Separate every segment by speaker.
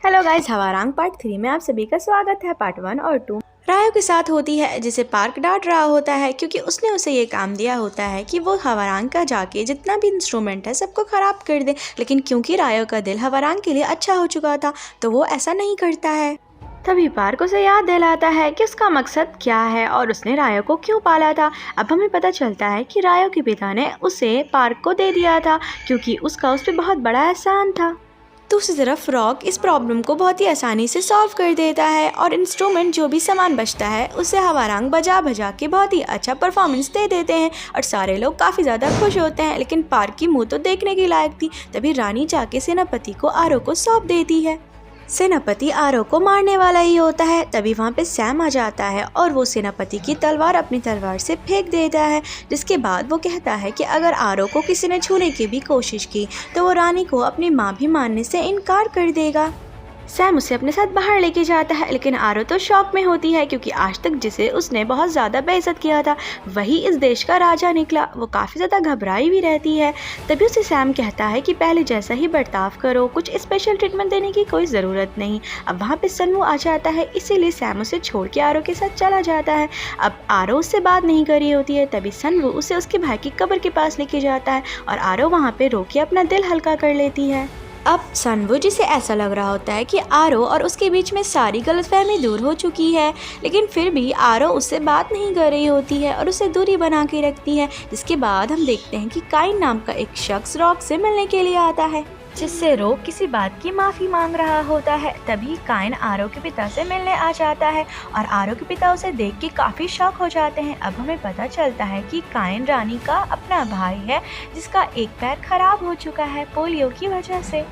Speaker 1: Hello guys, हवारांग part 3 में आप सभी का स्वागत है। पार्ट 1 और 2 रायो के साथ होती है, जिसे पार्क डांट रहा होता है क्योंकि उसने उसे ये काम दिया होता है कि वो हवारांग का जाके जितना भी इंस्ट्रूमेंट है सबको खराब कर दे। लेकिन क्योंकि रायो का दिल हवारांग के लिए अच्छा हो चुका था तो वो ऐसा नहीं करता है। तभी पार्क उसे याद दिलाता है कि उसका मकसद क्या है और उसने रायो को क्यों पाला था। अब हमें पता चलता है कि रायो के पिता ने उसे पार्क को दे दिया था क्योंकि उसका उस पर बहुत बड़ा एहसान था। दूसरी तरफ रॉक इस प्रॉब्लम को बहुत ही आसानी से सॉल्व कर देता है और इंस्ट्रूमेंट जो भी सामान बचता है उसे हवारांग बजा बजा के बहुत ही अच्छा परफॉर्मेंस दे देते हैं और सारे लोग काफ़ी ज़्यादा खुश होते हैं। लेकिन पार्क की मुंह तो देखने के लायक थी। तभी रानी जाके सेनापति को आरो को सौंप देती है। सेनापति आरो को मारने वाला ही होता है। तभी वहाँ पे सैम आ जाता है और वो सेनापति की तलवार अपनी तलवार से फेंक देता है, जिसके बाद वो कहता है कि अगर आरो को किसी ने छूने की भी कोशिश की तो वो रानी को अपनी माँ भी मानने से इनकार कर देगा। सैम उसे अपने साथ बाहर लेके जाता है, लेकिन आरो तो शॉक में होती है क्योंकि आज तक जिसे उसने बहुत ज़्यादा बेइज्जत किया था वही इस देश का राजा निकला। वो काफ़ी ज़्यादा घबराई भी रहती है। तभी उसे सैम कहता है कि पहले जैसा ही बर्ताव करो, कुछ स्पेशल ट्रीटमेंट देने की कोई ज़रूरत नहीं। अब वहाँ पे सनवू आ जाता है, इसीलिए सैम उसे छोड़ के आरो के साथ चला जाता है। अब आरो उससे बात नहीं करी होती है। तभी सनवू उसे उसके भाई की कब्र के पास लेके जाता है और आरो वहाँ पे रो के अपना दिल हल्का कर लेती है। अब सनवू जिसे ऐसा लग रहा होता है कि आरो और उसके बीच में सारी गलतफहमी दूर हो चुकी है, लेकिन फिर भी आरो उससे बात नहीं कर रही होती है और उसे दूरी बना के रखती है। जिसके बाद हम देखते हैं कि काइन नाम का एक शख्स रॉक से मिलने के लिए आता है, जिससे रॉक किसी बात की माफ़ी मांग रहा होता है। तभी काइन आरो के पिता से मिलने आ जाता है और आरो के पिता उसे देख के काफ़ी शॉक हो जाते हैं। अब हमें पता चलता है कि काइन रानी का अपना भाई है जिसका एक पैर खराब हो चुका है पोलियो की वजह से,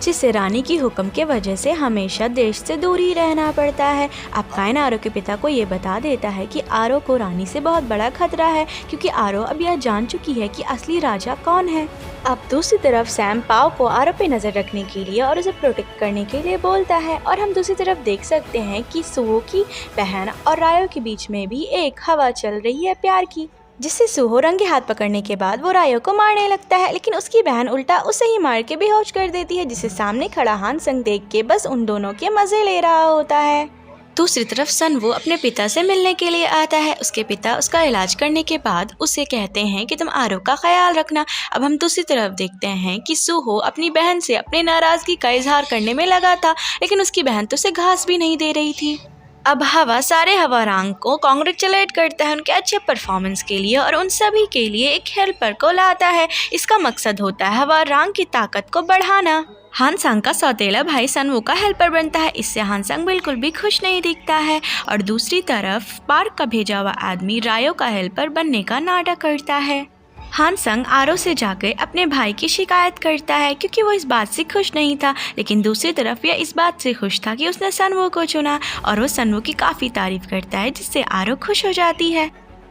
Speaker 1: जिससे रानी की हुक्म के वजह से हमेशा देश से दूर ही रहना पड़ता है। अब काइन आरो के पिता को ये बता देता है कि आरो को रानी से बहुत बड़ा खतरा है क्योंकि आरो अब यह जान चुकी है कि असली राजा कौन है। अब दूसरी तरफ सैम पाओ को आरो पे नज़र रखने के लिए और उसे प्रोटेक्ट करने के लिए बोलता है और हम दूसरी तरफ देख सकते हैं कि सुहो की बहन और रायो के बीच में भी एक हवा चल रही है प्यार की, जिससे सुहो रंगे हाथ पकड़ने के बाद वो रायो को मारने लगता है, लेकिन उसकी बहन उल्टा उसे ही मार के बेहोश कर देती है, जिसे सामने खड़ा हान संग देख के बस उन दोनों के मजे ले रहा होता है। दूसरी तरफ सनवू अपने पिता से मिलने के लिए आता है। उसके पिता उसका इलाज करने के बाद उसे कहते हैं कि तुम आरो का ख्याल रखना। अब हम दूसरी तरफ देखते हैं कि सुहो अपनी बहन से अपनी नाराज़गी का इजहार करने में लगा था, लेकिन उसकी बहन तो उसे घास भी नहीं दे रही थी। अब हवा सारे हवारांग को कांग्रेचुलेट करता है उनके अच्छे परफॉर्मेंस के लिए और उन सभी के लिए एक हेल्पर को लाता है। इसका मकसद होता है हवारांग की ताकत को बढ़ाना। हानसांग का सौतेला भाई सनवू का हेल्पर बनता है। इससे हानसांग बिल्कुल भी खुश नहीं दिखता है और दूसरी तरफ पार्क का भेजा हुआ आदमी रायो का हेल्पर बनने का नाटक करता है। हानसंग आरो से जाकर अपने भाई की शिकायत करता है क्योंकि वो इस बात से खुश नहीं था, लेकिन दूसरी तरफ यह इस बात से खुश था कि उसने सनवू को चुना और वो सनवू की काफ़ी तारीफ करता है, जिससे आरो खुश हो जाती है।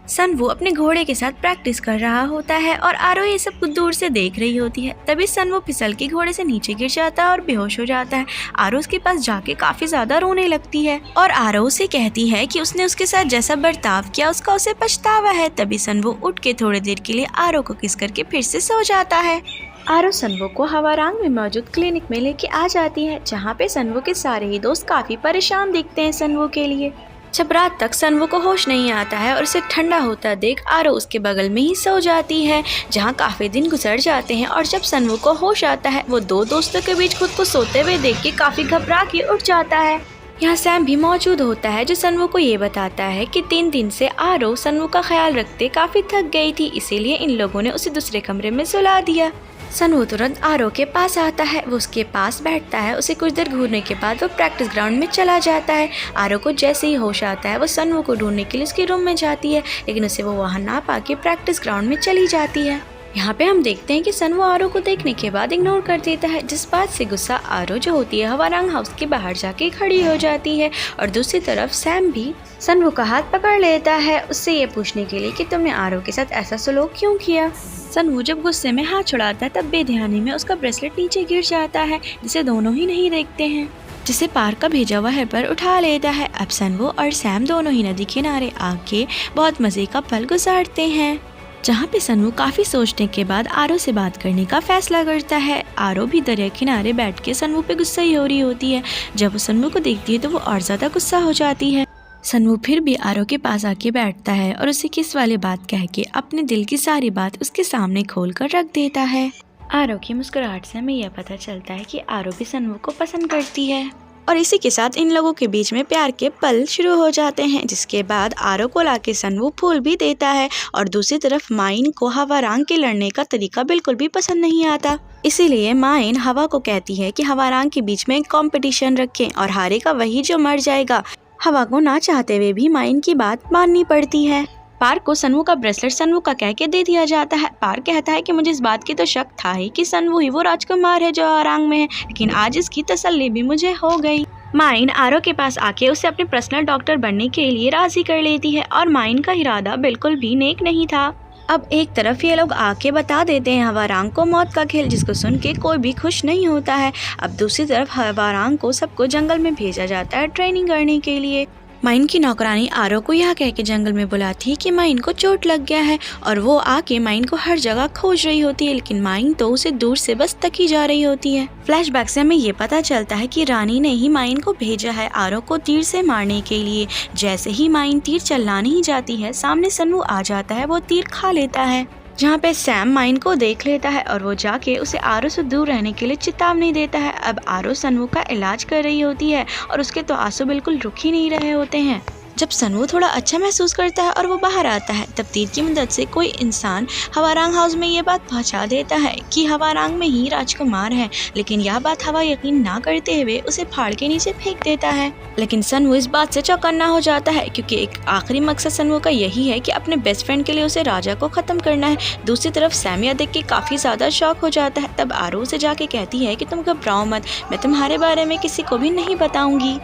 Speaker 1: सनवू अपने घोड़े के साथ प्रैक्टिस कर रहा होता है और आरो ये सब कुछ दूर से देख रही होती है। तभी सनवू फिसल के घोड़े से नीचे गिर जाता है और बेहोश हो जाता है। आरो उसके पास जाके काफी ज्यादा रोने लगती है और आरो उसे कहती है कि उसने उसके साथ जैसा बर्ताव किया उसका उसे पछतावा है। तभी सनवू उठ के थोड़ी देर के लिए आरो को किस करके फिर से सो जाता है। आरो सनवू को हवारांग में मौजूद क्लिनिक में लेके आ जाती है, जहाँ पे सनवू के सारे ही दोस्त काफी परेशान दिखते हैं सनवू के लिए। जब रात तक सनवू को होश नहीं आता है और उसे ठंडा होता देख आरो उसके बगल में ही सो जाती है, जहाँ काफ़ी दिन गुजर जाते हैं और जब सनवू को होश आता है वो दो दोस्तों के बीच खुद को सोते हुए देख के काफ़ी घबरा के उठ जाता है। यहाँ सैम भी मौजूद होता है जो सनवू को ये बताता है कि 3 दिन से आरो सनवू का ख्याल रखते काफ़ी थक गई थी, इसीलिए इन लोगों ने उसे दूसरे कमरे में सुला दिया। सनवू तुरंत आरो के पास आता है, वो उसके पास बैठता है। उसे कुछ देर घूरने के बाद वो प्रैक्टिस ग्राउंड में चला जाता है। आरो को जैसे ही होश आता है वो सनवू को ढूंढने के लिए उसके रूम में जाती है, लेकिन उसे वो वहाँ ना पाके प्रैक्टिस ग्राउंड में चली जाती है। यहाँ पे हम देखते हैं कि सनवू आरो को देखने के बाद इग्नोर कर देता है, जिस बात से गुस्सा आरो जो होती है हवारांग हाउस के बाहर जाके खड़ी हो जाती है और दूसरी तरफ सैम भी सनवू का हाथ पकड़ लेता है उससे ये पूछने के लिए कि तुमने आरो के साथ ऐसा सलूक क्यों किया। सनवू जब गुस्से में हाथ छुड़ाता है तब बेध्यानी में उसका ब्रेसलेट नीचे गिर जाता है, जिसे दोनों ही नहीं देखते हैं, जिसे पार्क का भेजा हुआ हेल्पर उठा लेता है। अब सनवू और सैम दोनों ही नदी किनारे आके बहुत मज़े का पल गुजारते हैं। जहाँ पे सन्वू काफी सोचने के बाद आरो से बात करने का फैसला करता है। आरो भी दरिया किनारे बैठ के सन्वू पे गुस्सा ही हो रही होती है। जब वो सन्वू को देखती है तो वो और ज्यादा गुस्सा हो जाती है। सन्वू फिर भी आरो के पास आके बैठता है और उसे किस वाली बात कह के अपने दिल की सारी बात उसके सामने खोल कर रख देता है। आरो की मुस्कुराहट से हमें यह पता चलता है कि आरो भी सन्वू को पसंद करती है और इसी के साथ इन लोगों के बीच में प्यार के पल शुरू हो जाते हैं। जिसके बाद आरो को लाके सन्वू फूल भी देता है और दूसरी तरफ माइन को हवारांग के लड़ने का तरीका बिल्कुल भी पसंद नहीं आता। इसीलिए माइन हवा को कहती है कि हवारांग के बीच में एक कंपटीशन रखें और हारेगा वही जो मर जाएगा। हवा को ना चाहते हुए भी माइन की बात माननी पड़ती है। पार्क को सन्वू का ब्रेसलेट सन्वू का कह के दे दिया जाता है। पार्क कहता है कि मुझे इस बात की तो शक था ही कि सन्वू ही वो राजकुमार है जो हवारांग में है, लेकिन आज इसकी तसल्ली भी मुझे हो गई। माइन आरो के पास आके उसे अपने पर्सनल डॉक्टर बनने के लिए राजी कर लेती है और माइन का इरादा बिल्कुल भी नेक नहीं था। अब एक तरफ ये लोग आके बता देते हैं हवारांग को मौत का खेल, जिसको सुन के कोई भी खुश नहीं होता है। अब दूसरी तरफ हवारांग को सबको जंगल में भेजा जाता है ट्रेनिंग करने के लिए। माइन की नौकरानी आरो को यह कह के जंगल में बुलाती है कि माइन को चोट लग गया है और वो आके माइन को हर जगह खोज रही होती है, लेकिन माइन तो उसे दूर से बस तकी जा रही होती है। फ्लैशबैक से हमें ये पता चलता है कि रानी ने ही माइन को भेजा है आरो को तीर से मारने के लिए। जैसे ही माइन तीर चलाने ही जाती है, सामने सन्वू आ जाता है, वो तीर खा लेता है। जहाँ पे सैम माइन को देख लेता है और वो जाके उसे आरो से दूर रहने के लिए चेतावनी देता है। अब आरो सन्वू का इलाज कर रही होती है और उसके तो आंसू बिल्कुल रुक ही नहीं रहे होते हैं। जब सन्वू थोड़ा अच्छा महसूस करता है और वो बाहर आता है, तब तीर की मदद से कोई इंसान हवारांग हाउस में ये बात पहुंचा देता है कि हवारांग में ही राजकुमार है, लेकिन यह बात हवा यकीन ना करते हुए उसे फाड़ के नीचे फेंक देता है। लेकिन सन्वू इस बात से चौकन्ना हो जाता है क्योंकि एक आखिरी मकसद सन्वू का यही है कि अपने बेस्ट फ्रेंड के लिए उसे राजा को खत्म करना है। दूसरी तरफ सैमिया देख के काफी ज्यादा शॉक हो जाता है। तब आरो उसे जाके कहती है कि तुम घबराओ मत, मैं तुम्हारे बारे में किसी को भी नहीं बताऊंगी।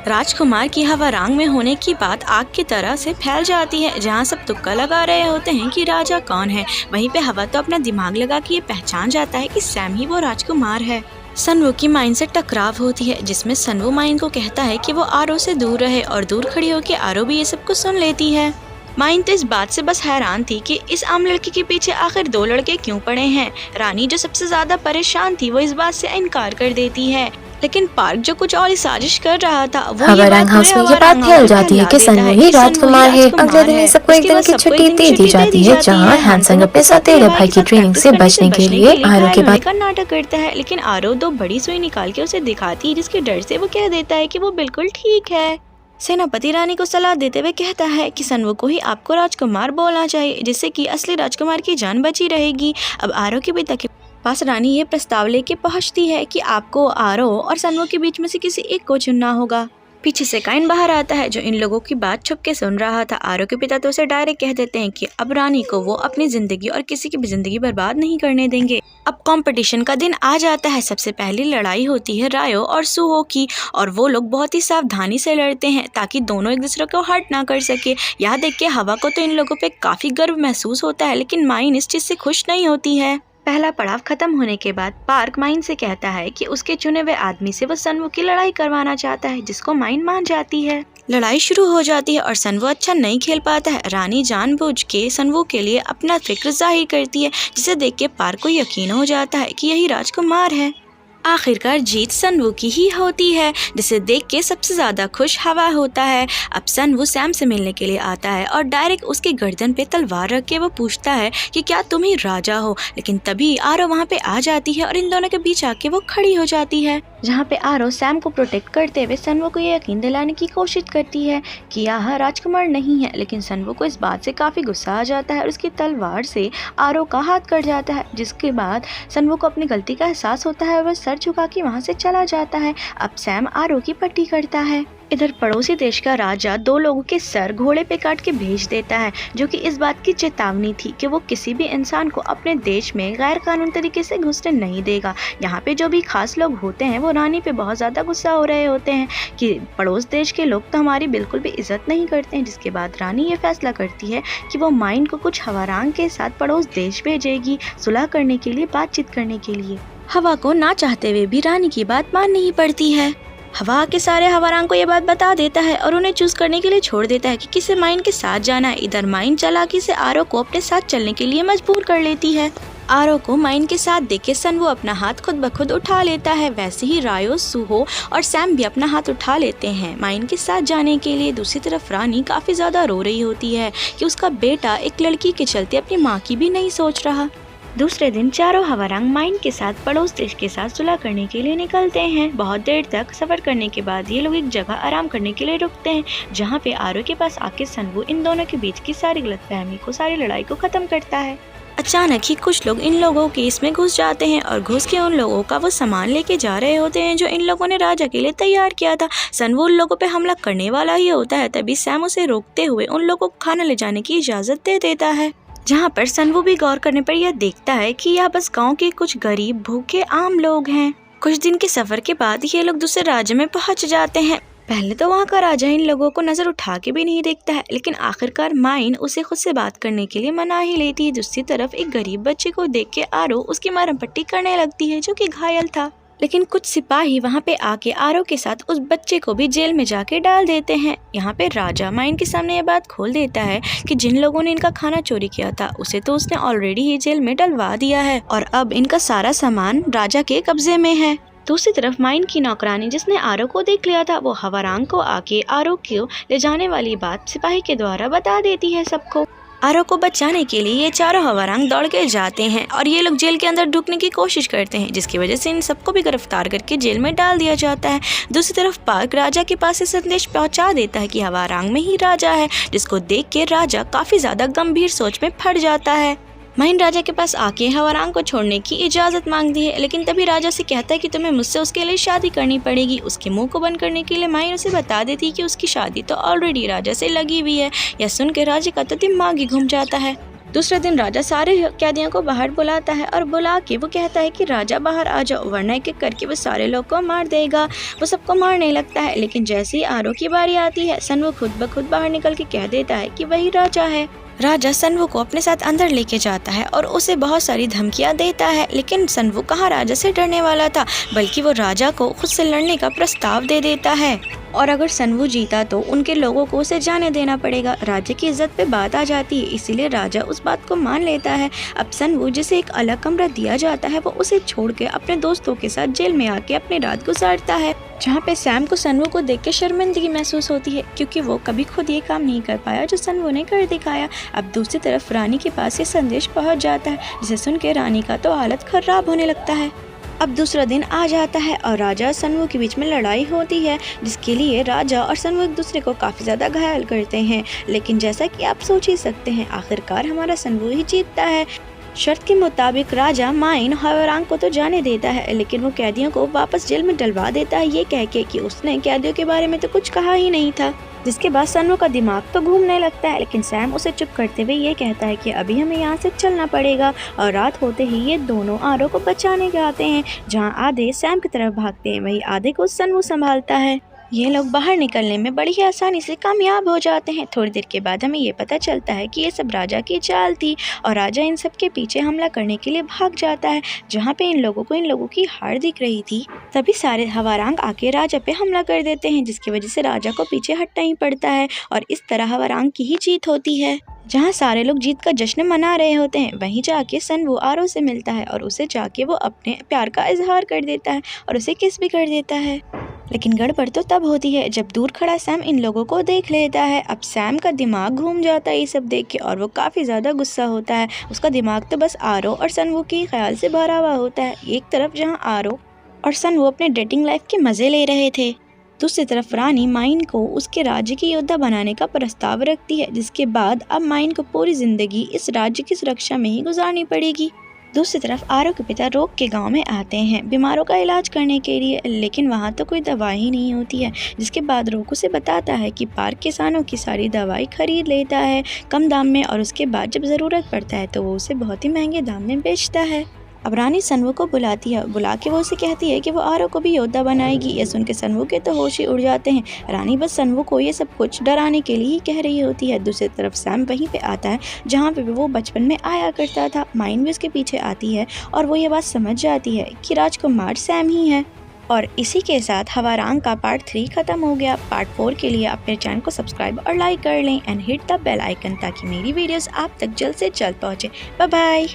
Speaker 1: राजकुमार की हवारांग में होने की बात आग की तरह से फैल जाती है। जहां सब तुक्का लगा रहे होते हैं कि राजा कौन है, वहीं पे हवा तो अपना दिमाग लगा के ये पहचान जाता है कि सैम ही वो राजकुमार है। सन्वू की माइन से टकराव होती है, जिसमें सन्वू माइन को कहता है कि वो आरो से दूर रहे और दूर खड़ी होकर आरो भी ये सब कुछ सुन लेती है। माइन तो इस बात से बस हैरान थी कि इस आम लड़की के पीछे आखिर दो लड़के क्यों पड़े हैं। रानी जो सबसे ज्यादा परेशान थी वो इस बात से इनकार कर देती है, लेकिन पार्क जो कुछ और साजिश कर रहा था वो
Speaker 2: हवारांग हाउस में ये बात फैल जाती है कि सन्वू ही राजकुमार है। अगले दिन सबको एक दिन की छुट्टी दे दी जाती है, जहां हैंसन अपने सौतेले भाई की ट्रेनिंग से बचने के लिए आरो के बाद
Speaker 1: नाटक करता है। लेकिन आरो दो बड़ी सुई निकाल के उसे दिखाती है, जिसके डर से वो कह देता है कि वो बिल्कुल ठीक है। सेनापति रानी को सलाह देते हुए कहता है कि सन्वू को ही आपको राजकुमार बोलना चाहिए, जिससे कि असली राजकुमार की जान बची रहेगी। अब आरो के पिता के पास रानी ये प्रस्ताव लेके पहुंचती है कि आपको आरो और सन्वू के बीच में से किसी एक को चुनना होगा। पीछे से काइन बाहर आता है जो इन लोगों की बात छुप के सुन रहा था। आरो के पिता तो उसे डायरेक्ट कह देते हैं कि अब रानी को वो अपनी जिंदगी और किसी की भी जिंदगी बर्बाद नहीं करने देंगे। अब कंपटीशन का दिन आ जाता है। सबसे पहली लड़ाई होती है रायो और सुहो की, और वो लोग बहुत ही सावधानी से लड़ते हैं ताकि दोनों एक दूसरे को हर्ट ना कर सके। यह देख के हवा को तो इन लोगों पे काफी गर्व महसूस होता है, लेकिन माइन इस चीज से खुश नहीं होती है। पहला पड़ाव खत्म होने के बाद पार्क माइन से कहता है कि उसके चुने हुए आदमी से वो सन्वू की लड़ाई करवाना चाहता है, जिसको माइन मान जाती है। लड़ाई शुरू हो जाती है और सन्वू अच्छा नहीं खेल पाता है। रानी जानबूझ के सन्वू के लिए अपना फिक्र जाहिर करती है, जिसे देख के पार्क को यकीन हो जाता है कि यही राजकुमार है। आखिरकार जीत सन्वू की ही होती है, जिसे देख के सबसे ज्यादा खुश हवा होता है। अब सन्वू सैम से मिलने के लिए आता है और डायरेक्ट उसके गर्दन पे तलवार रख के वो पूछता है कि क्या तुम ही राजा हो। लेकिन तभी आरो वहाँ पे आ जाती है और इन दोनों के बीच आके वो खड़ी हो जाती है, जहाँ पे आरो सैम को प्रोटेक्ट करते हुए सन्वू को ये यकीन दिलाने की कोशिश करती है कि यह राजकुमार नहीं है। लेकिन सन्वू को इस बात से काफी गुस्सा आ जाता है और उसकी तलवार से आरो का हाथ कट जाता है, जिसके बाद सन्वू को अपनी गलती का एहसास होता है और वह सर झुका के वहाँ से चला जाता है। अब सैम आरो की पट्टी करता है। इधर पड़ोसी देश का राजा दो लोगों के सर घोड़े पे काट के भेज देता है, जो कि इस बात की चेतावनी थी कि वो किसी भी इंसान को अपने देश में गैर कानूनी तरीके से घुसने नहीं देगा। यहाँ पे जो भी खास लोग होते हैं वो रानी पे बहुत ज़्यादा गुस्सा हो रहे होते हैं कि पड़ोस देश के लोग तो हमारी बिल्कुल भी इज्जत नहीं करते हैं। जिसके बाद रानी ये फैसला करती है कि वो माइन को कुछ हवारांग के साथ पड़ोस देश भेजेगी सुलह करने के लिए, बातचीत करने के लिए। हवा को ना चाहते हुए भी रानी की बात माननी ही पड़ती है। हवा के सारे हवारांग को ये बात बता देता है और उन्हें चूज करने के लिए छोड़ देता है कि किसे माइन के साथ जाना है। इधर माइन चालाकी से आरो को अपने साथ चलने के लिए मजबूर कर लेती है। आरो को माइन के साथ देख के सनवो अपना हाथ खुद ब खुद उठा लेता है। वैसे ही रायो, सूहो और सैम भी अपना हाथ उठा लेते हैं माइन के साथ जाने के लिए। दूसरी तरफ रानी काफी ज्यादा रो रही होती है कि उसका बेटा एक लड़की के चलते अपनी माँ की भी नहीं सोच रहा। दूसरे दिन चारों हवारांग माइन के साथ पड़ोस देश के साथ सुलह करने के लिए निकलते हैं। बहुत देर तक सफर करने के बाद ये लोग एक जगह आराम करने के लिए रुकते हैं, जहाँ पे आरो के पास आके सनवो इन दोनों के बीच की सारी गलतफहमी को, सारी लड़ाई को खत्म करता है। अचानक ही कुछ लोग इन लोगों के इसमें घुस जाते हैं और घुस के उन लोगों का वो सामान लेके जा रहे होते हैं जो इन लोगों ने राजा के लिए तैयार किया था। सनवो उन लोगों पे हमला करने वाला ही होता है, तभी सैम उसे रोकते हुए उन लोगों को खाना ले जाने की इजाजत दे देता है। जहाँ पर सनवो भी गौर करने पर यह देखता है कि यह बस गांव के कुछ गरीब भूखे आम लोग हैं। कुछ दिन के सफर के बाद ये लोग दूसरे राज्य में पहुँच जाते हैं। पहले तो वहाँ का राजा इन लोगों को नजर उठा के भी नहीं देखता है, लेकिन आखिरकार माइन उसे खुद से बात करने के लिए मना ही लेती है। दूसरी तरफ एक गरीब बच्चे को देख के आरो उसकी मरहम पट्टी करने लगती है जो कि घायल था, लेकिन कुछ सिपाही वहाँ पे आके आरो के साथ उस बच्चे को भी जेल में जाके डाल देते हैं। यहाँ पे राजा माइन के सामने ये बात खोल देता है कि जिन लोगों ने इनका खाना चोरी किया था उसे तो उसने ऑलरेडी ही जेल में डलवा दिया है और अब इनका सारा सामान राजा के कब्जे में है। दूसरी तरफ माइन की नौकरानी जिसने आरो को देख लिया था, वो हवारांग को आके आरो को ले जाने वाली बात सिपाही के द्वारा बता देती है सबको। आरो को बचाने के लिए ये चारों हवारांग दौड़ के जाते हैं और ये लोग जेल के अंदर ढुकने की कोशिश करते हैं, जिसकी वजह से इन सबको भी गिरफ्तार करके जेल में डाल दिया जाता है। दूसरी तरफ पार्क राजा के पास से संदेश पहुंचा देता है कि हवारांग में ही राजा है, जिसको देख के राजा काफी ज्यादा गंभीर सोच में पड़ जाता है। माइन राजा के पास आके हवारांग को छोड़ने की इजाजत मांगती है, लेकिन तभी राजा से कहता है कि तुम्हें मुझसे उसके लिए शादी करनी पड़ेगी। उसके मुंह को बंद करने के लिए माइन उसे बता देती है कि उसकी शादी तो ऑलरेडी राजा से लगी हुई है। यह सुनकर राजा का तो दिमाग ही घूम जाता है। दूसरे दिन राजा सारे कैदियों को बाहर बुलाता है और बुला के वो कहता है कि राजा बाहर आ जाओ, वरना एक एक करके वो सारे लोग को मार देगा। वो सबको मारने लगता है, लेकिन जैसे ही आरो की बारी आती है सनवो खुद ब खुद बाहर निकल के कह देता है कि वही राजा है। राजा सनवो को अपने साथ अंदर लेके जाता है और उसे बहुत सारी धमकियां देता है, लेकिन सनवो कहाँ राजा से डरने वाला था, बल्कि वो राजा को खुद से लड़ने का प्रस्ताव दे देता है और अगर सनवो जीता तो उनके लोगों को उसे जाने देना पड़ेगा। राजा की इज्जत पे बात आ जाती है, इसीलिए राजा उस बात को मान लेता है। अब सनवो जिसे एक अलग कमरा दिया जाता है वो उसे छोड़ के अपने दोस्तों के साथ जेल में आके अपनी रात गुजारता है, जहाँ पे सैम को सनवो को देख के शर्मिंदगी महसूस होती है क्योंकि वो कभी खुद ये काम नहीं कर पाया जो सनवो ने कर दिखाया। अब दूसरी तरफ रानी के पास ये संदेश पहुँच जाता है, जिसे सुन के रानी का तो हालत खराब होने लगता है। अब दूसरा दिन आ जाता है और राजा और सनवो के बीच में लड़ाई होती है, जिसके लिए राजा और सनवो एक दूसरे को काफ़ी ज़्यादा घायल करते हैं, लेकिन जैसा कि आप सोच ही सकते हैं आखिरकार हमारा सनवो ही जीतता है। शर्त के मुताबिक राजा माइन हवारांग को तो जाने देता है, लेकिन वो कैदियों को वापस जेल में डलवा देता है, ये कह के कि उसने कैदियों के बारे में तो कुछ कहा ही नहीं था। जिसके बाद सनवो का दिमाग तो घूमने लगता है, लेकिन सैम उसे चुप करते हुए ये कहता है कि अभी हमें यहाँ से चलना पड़ेगा। और रात होते ही ये दोनों आरो को बचाने के आते हैं, जहाँ आधे सैम की तरफ भागते हैं, वही आधे को सनवो संभालता है। ये लोग बाहर निकलने में बड़ी ही आसानी से कामयाब हो जाते हैं। थोड़ी देर के बाद हमें ये पता चलता है कि ये सब राजा की चाल थी और राजा इन सब के पीछे हमला करने के लिए भाग जाता है। जहाँ पे इन लोगों की हार दिख रही थी, तभी सारे हवारांग आके राजा पे हमला कर देते हैं, जिसकी वजह से राजा को पीछे हटना ही पड़ता है और इस तरह हवारांग की ही जीत होती है। जहाँ सारे लोग जीत का जश्न मना रहे होते हैं, वहीं जाके सनवो आरो से मिलता है और उसे जाके वो अपने प्यार का इजहार कर देता है और उसे किस भी कर देता है। लेकिन गड़बड़ तो तब होती है जब दूर खड़ा सैम इन लोगों को देख लेता है। अब सैम का दिमाग घूम जाता है ये सब देख के और वो काफ़ी ज़्यादा गुस्सा होता है। उसका दिमाग तो बस आरो और सनवो के ख्याल से भरा हुआ होता है। एक तरफ जहाँ आरो और सनवो अपने डेटिंग लाइफ के मज़े ले रहे थे, दूसरी तरफ रानी माइन को उसके राज्य की योद्धा बनाने का प्रस्ताव रखती है, जिसके बाद अब माइन को पूरी जिंदगी इस राज्य की सुरक्षा में ही गुजारनी पड़ेगी। दूसरी तरफ आरो के पिता रोग के गांव में आते हैं बीमारों का इलाज करने के लिए, लेकिन वहां तो कोई दवाई ही नहीं होती है। जिसके बाद रोग उसे बताता है कि पार्क किसानों की सारी दवाई खरीद लेता है कम दाम में और उसके बाद जब ज़रूरत पड़ता है तो वो उसे बहुत ही महंगे दाम में बेचता है। अब रानी सनवो को बुलाती है, बुला के वो उसे कहती है कि वो आरो को भी योद्धा बनाएगी। ये सुन के सनवो के तो होश ही उड़ जाते हैं। रानी बस सनवो को ये सब कुछ डराने के लिए ही कह रही होती है। दूसरी तरफ सैम वहीं पे आता है जहाँ पे वो बचपन में आया करता था। माइन भी उसके पीछे आती है और वो ये बात समझ जाती है कि राजकुमार सैम ही है। और इसी के साथ हवारांग का पार्ट 3 खत्म हो गया। पार्ट 4 के लिए अपने चैनल को सब्सक्राइब और लाइक कर लें and hit the bell icon ताकि मेरी वीडियोस आप तक जल्द से जल्द पहुँचे। Bye bye.